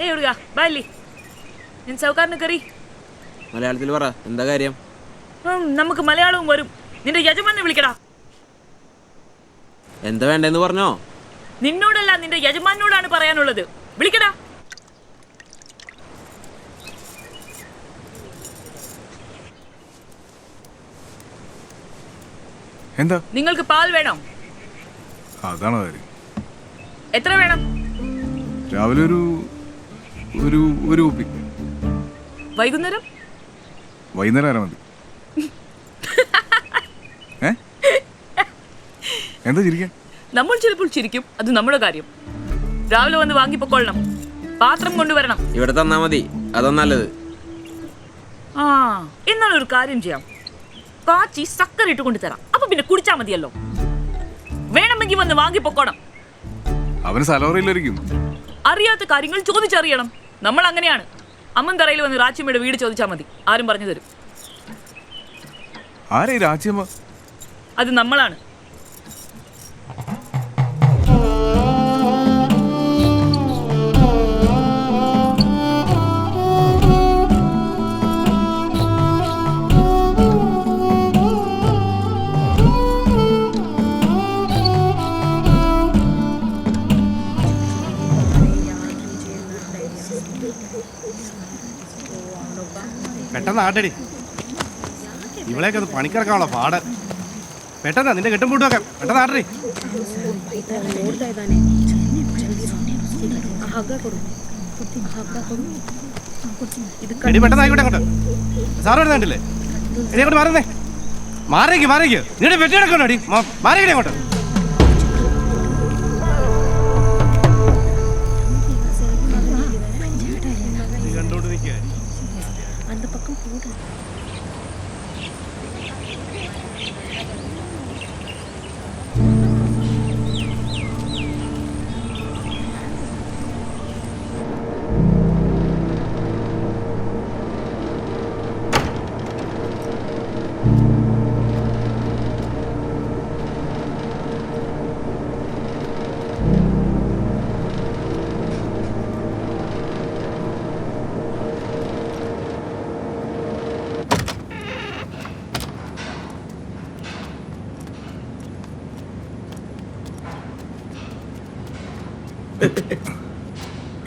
ഏയ് ഉടുക ബാലി ഞാൻ സൗകാറിന് കറി മലയാളത്തിൽ പറ, എന്താ കാര്യം? നമുക്ക് മലയാളവും വരും. നിന്റെ യജമാനെ വിളിക്കടാ. എന്താ വേണ്ടെന്ന് പറഞ്ഞോ? നിന്നോടല്ല, നിന്റെ യജമാനോടാണ് പറയാനുള്ളത്. വിളിക്കടാ. എന്താ നിങ്ങൾക്ക് പാൽ വേണോ? അതാണ് കാര്യം. എത്ര വേണം? രാവിലെ ഒരു ഒരു ഒരു കുപ്പി. വൈകുന്നേരം? വൈകുന്നേരം ആരാ മതി. എന്താ ചിരിക്കാൻ? നമ്മൾ ചിലപ്പോൾ ചിരിക്കും, അത് നമ്മുടെ കാര്യം. രാവിലെ വന്ന് വാങ്ങിപ്പൊക്കൊള്ളണം. പാത്രം കൊണ്ടുവരണം. ഇവിടെ തന്നാ മതി, അതാ നല്ലത്. ആ, എന്നാലൊരു കാര്യം ചെയ്യാം. കാച്ചി സക്കര ഇട്ട് കൊണ്ടുതരാം. അപ്പൊ പിന്നെ കുടിച്ചാ മതിയല്ലോ. വേണമെങ്കിൽ വന്ന് വാങ്ങിപ്പൊക്കോണം. അവന് സലോറിയിലായിരിക്കും. അറിയാത്ത കാര്യങ്ങൾ ചോദിച്ചറിയണം. നമ്മൾ അങ്ങനെയാണ്. അമ്മന്തറയിൽ വന്ന് രാച്ചിയമ്മയുടെ വീട് ചോദിച്ചാൽ മതി, ആരും പറഞ്ഞു തരും. ആരാ ഈ രാച്ചിയമ്മ? അത് നമ്മളാണ്. പെട്ടെന്ന് ആട്ടടി, ഇവളെയൊക്കെ അത് പണിക്കിറക്കാനുള്ള പാട്. പെട്ടെന്ന് നിന്റെ കെട്ടും പൂട്ട് വെക്കാം. പെട്ടെന്ന് ആട്ടടി. എടി പെട്ടെന്ന് ആയിക്കോട്ടെ. അങ്ങോട്ട് സാറ് വരുന്നുണ്ടല്ലേ? എടി അങ്ങോട്ട് മാറുന്നേ. മാറിയേക്ക് മാറിയേക്ക്. നിങ്ങളുടെ പെട്ടിയെടുക്കണോ അടി? മാറിയടി അങ്ങോട്ട്. കണ്ടോണ്ട് നിൽക്കുക.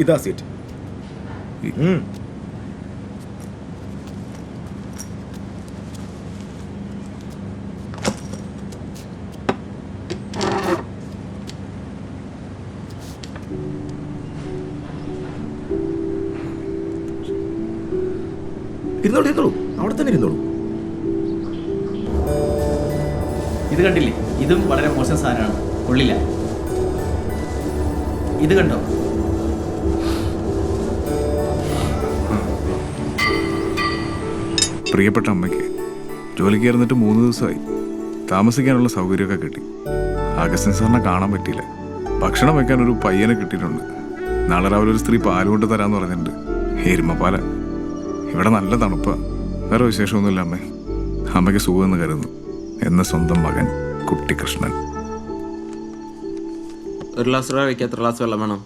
ഇതാ സീറ്റ്. ഇരുന്നോളൂ ഇരുന്നോളൂ, അവിടെ തന്നെ ഇരുന്നോളൂ. ഇത് കണ്ടില്ലേ? ഇതും വളരെ മോശം സാധനമാണ്, കൊള്ളില്ല. ഇത് കണ്ടോ? പ്രിയപ്പെട്ട അമ്മയ്ക്ക് ജോലിക്ക് കയറുന്നിട്ട് 3 ദിവസമായി. താമസിക്കാനുള്ള സൗകര്യമൊക്കെ കിട്ടി. അഗസ്റ്റിൻ സാറിനെ കാണാൻ പറ്റിയില്ല. ഭക്ഷണം വെക്കാൻ ഒരു പയ്യനെ കിട്ടിയിട്ടുണ്ട്. നാളെ രാവിലെ ഒരു സ്ത്രീ പാല് കൊണ്ട് തരാമെന്ന് പറഞ്ഞിട്ടുണ്ട്. എരുമപ്പാല. ഇവിടെ നല്ല തണുപ്പാണ്. വേറെ വിശേഷമൊന്നുമില്ല അമ്മേ. അമ്മയ്ക്ക് സുഖമെന്ന് കരുതുന്നു. എന്ന സ്വന്തം മകൻ കുട്ടിക്കൃഷ്ണൻ. ഒരു ഗ്ലാസ് റവയ്ക്ക് എത്ര ഗ്ലാസ് വെള്ളം വേണം?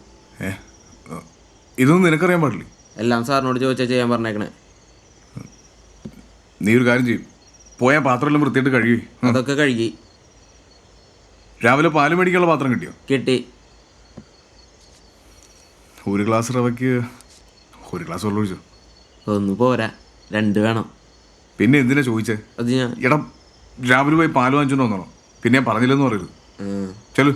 ഇതൊന്നും നിനക്കറിയാൻ പാടില്ലേ? എല്ലാം സാറിനോട് ചോദിച്ചാൽ ചെയ്യാൻ പറഞ്ഞേക്കണേ. നീ ഒരു കാര്യം ചെയ്യും, പോയാൽ പാത്രമെല്ലാം വൃത്തിയായിട്ട് കഴുകി. അതൊക്കെ കഴുകി. രാവിലെ പാല് മേടിക്കാനുള്ള പാത്രം കിട്ടിയോ? കിട്ടി. ഒരു ഗ്ലാസ് റവയ്ക്ക് ഒരു ഗ്ലാസ് വെള്ളം ഒഴിച്ചോ? ഒന്ന് പോരാ, 2 വേണം. പിന്നെ എന്തിനാ ചോദിച്ചേ? അത് ഞാൻ എടാ, രാവിലെ പോയി പാല് വാങ്ങിച്ചോണ്ട് വന്നോ? പിന്നെ ഞാൻ പറഞ്ഞില്ലെന്ന് പറയരുത്. ചെലു.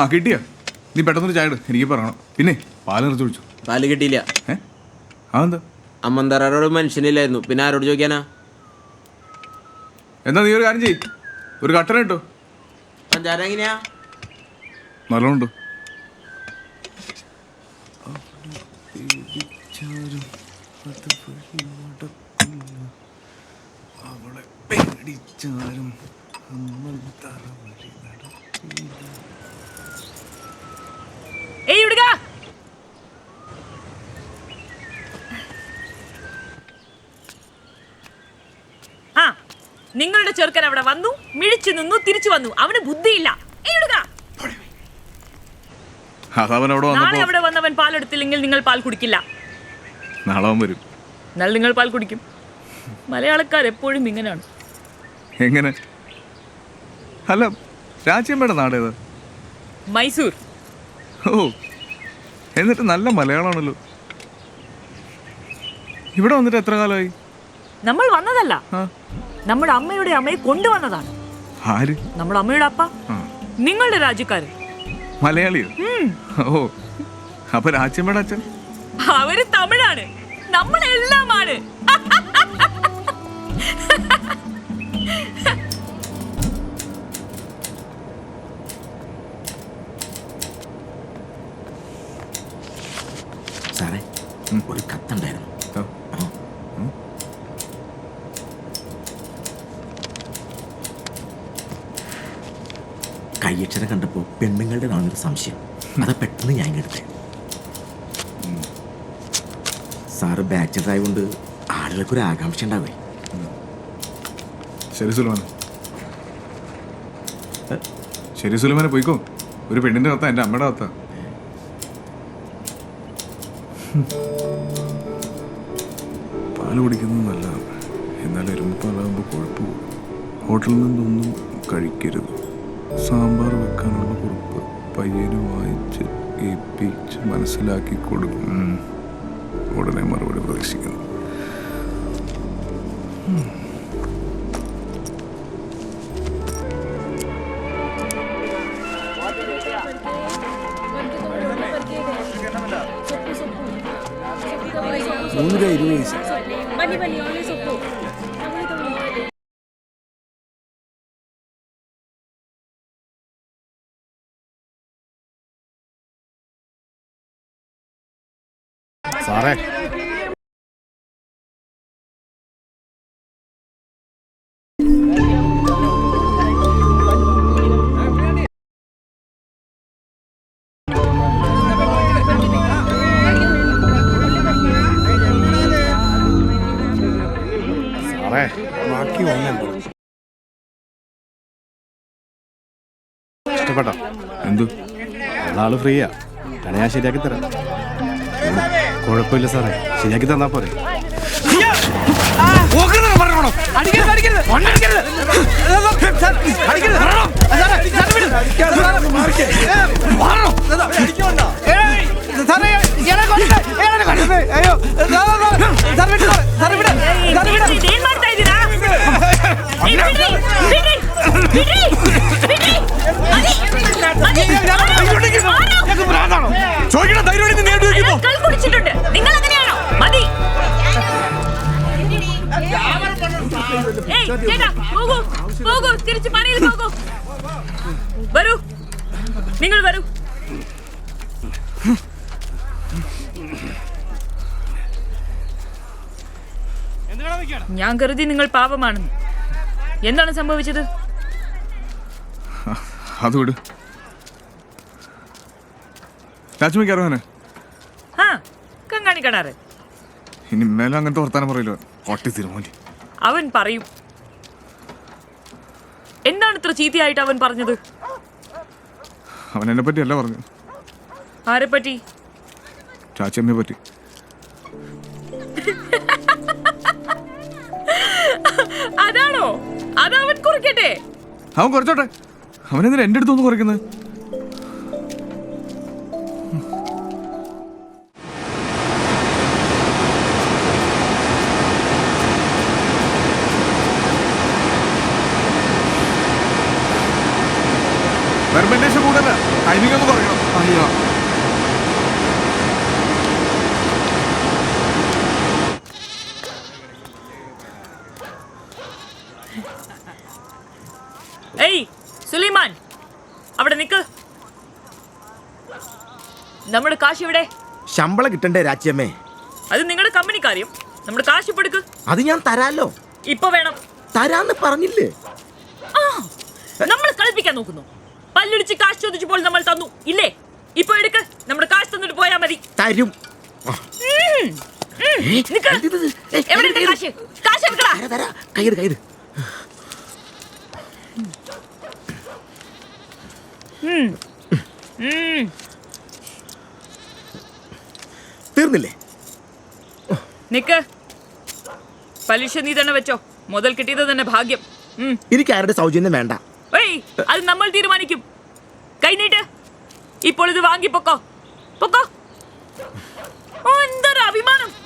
ആ കിട്ടിയാ? നീ പെട്ടെന്നൊരു ചായ ഇട്, എനിക്ക് പറയണം. പിന്നെ പാല് നിറച്ച് ഒഴിച്ചു. പാല് കിട്ടിയില്ല. അതെന്താ? അമ്മന്തറോട് മനുഷ്യനില്ലായിരുന്നു, പിന്നെ ആരോട് ചോദിക്കാനാ? എന്നാ നീ ഒരു കാര്യം ചെയ്യ്, ഒരു കട്ടന കിട്ടോ? പഞ്ചാര എങ്ങനെയാ? നല്ലോണ്ട്. അവളെ പേടിച്ചാലും നിങ്ങളുടെ ചെറുക്കൻ അവിടെ വന്നു, മിഴിച്ചു നിന്നു, തിരിച്ചു വന്നു. അവന് ബുദ്ധിയില്ല. അതവൻ അവിടെ നാളെ വന്നപ്പോ അവിടെ വന്നവൻ പാലെടുത്തില്ലെങ്കിൽ നിങ്ങൾ പാൽ കുടിക്കില്ല. നാളെ അവൻ വരും. എന്നാൽ നിങ്ങൾ പാൽ കുടിക്കും. മലയാളക്കാർ എപ്പോഴും ഇങ്ങനെയാണ്. എങ്ങനെ? അല്ല, രാജ്യമ്മയുടെ നാടേത്? മൈസൂർ. ഓ, എന്നിട്ട് നല്ല മലയാളമാണല്ലോ. ഇവിടെ വന്നിട്ട് എത്ര കാലമായി? നമ്മൾ വന്നതല്ല, ആ, നമ്മുടെ അമ്മയുടെ അമ്മയെ കൊണ്ടുവന്നതാണ്. ആര്? നമ്മുടെ അമ്മയുടെ അപ്പ. ആ, നിങ്ങളുടെ രാജ്യക്കാരൻ. മലയാളിയോ? ഓ, അപ്പൊ രാജ്യമ്മയുടെ അച്ഛൻ? അവര് തമിഴാണ്, നമ്മളെല്ലാമാണ്. സാറേ ഒരു കത്തുണ്ടായിരുന്നു. ഓ, കയ്യക്ഷരം കണ്ടപ്പോൾ പെണ്ണുങ്ങളുടേതാണെന്നൊരു സംശയം. അത് പെട്ടെന്ന് ഞാൻ എടുത്തേ. സാറ് ബാച്ചലർ ആയതുകൊണ്ട് ആളുകൾക്കൊരു ആകാംക്ഷ ഉണ്ടാവേ. ശരി സുലൈമാനെ, ശരി സുലൈമാനെ, പോയിക്കോ. ഒരു പെണ്ണിന്റെ കത്ത, എൻ്റെ അമ്മയുടെ കത്ത. പാല് കുടിക്കുന്നത് നല്ലതാണ്, എന്നാൽ എരുമപ്പാലാകുമ്പോൾ കുഴപ്പം പോകും. ഹോട്ടലിൽ നിന്നൊന്നും കഴിക്കരുത്. സാമ്പാർ വെക്കാനുള്ള കുറിപ്പ് പയ്യന് വായിച്ച് ഏൽപ്പിച്ച് മനസ്സിലാക്കി കൊടുക്കും. ഉടനെ മറുപടി പ്രതീക്ഷിക്കുന്നു. സാറേ, സാറേ ബാക്കി ഒന്നുണ്ട്. ഇഷ്ടപ്പെട്ടോ? എന്തു? ആള് ഫ്രീയാ, ഞാൻ ശരിയാക്കി തരാം. കുഴപ്പമില്ല സാറേ, ശരിയാക്കി തന്നാ പോരെ. കുടിച്ചിട്ടുണ്ട്. നിങ്ങൾ അങ്ങനെയാണോ? മതി. ചേട്ടാ, പോകൂ പോകൂ, തിരിച്ച് പണിയിൽ പോകൂ. വരൂ, നിങ്ങൾ വരൂ. ഞാൻ കരുതി നിങ്ങൾ പാപമാണെന്ന്. എന്താണ് സംഭവിച്ചത്? അത് വിട്. രാജ്മയ്ക്ക് അറിയാനെ ആ, കങ്ങാണി കടാറ്. ഇനി മേലെ അങ്ങനത്തെ വർത്താനം പറയില്ല. ഒട്ടി തിരുമോലി അവൻ പറയും. എന്താണ് ഇത്ര ചീത്തയായിട്ട് അവൻ പറഞ്ഞത്? അവൻ എന്നെ പറ്റി അല്ല പറഞ്ഞു. ആരെ പറ്റി? ചാച്ചമ്മയെ പറ്റി. അതാണോ? അതവൻ കുറിക്കട്ടെ. അവൻ കുറച്ചോട്ടെ. അവനെന്തിനാ എൻ്റെ അടുത്തൊന്ന് കുറയ്ക്കുന്നത്? ഫെർമെന്റേഷൻ കൂടല്ല, ടൈമിംഗ് ഒന്ന് കുറയ്ക്കണം. അയ്യോ, ഏയ് സുലൈമാൻ, അവിടെ നിക്ക്. നമ്മുടെ കാശ് എവിടെ? ശമ്പളം കിട്ടണ്ടേ രാജ്യമ്മേ? അത് നിങ്ങളുടെ കമ്പനി കാര്യം. നമ്മുടെ കാശ് ഇപ്പൊ എടുക്ക്. അത് ഞാൻ തരാലോ. ഇപ്പൊ വേണം. തരാന്ന് പറഞ്ഞില്ലേ? ആ, നമ്മൾ കളിപ്പിക്കാൻ നോക്കുന്നു. പല്ലിടിച്ച് കാശ് ചോദിച്ചപ്പോൾ നമ്മൾ തന്നു ഇല്ലേ? ഇപ്പൊ എടുക്ക്. നമ്മുടെ കാശ് തന്നിട്ട് പോയാ മതി. തരും. നിക്ക്. എവിടെ കാശ്? കാശ് എടുക്കടാ. കയ്യത് തീർന്നില്ലേ? നിക്ക്. പലിശ നീ തന്നെ വെച്ചോ. മുതൽ കിട്ടിയത് തന്നെ ഭാഗ്യം. എനിക്ക് ആരുടെ സൗജന്യം വേണ്ട. ഏയ്, അത് നമ്മൾ തീരുമാനിക്കും. കൈനീട്ട്. ഇപ്പോൾ ഇത് വാങ്ങി പൊക്കോ. പൊക്കോ. എന്തൊരു അഭിമാനം.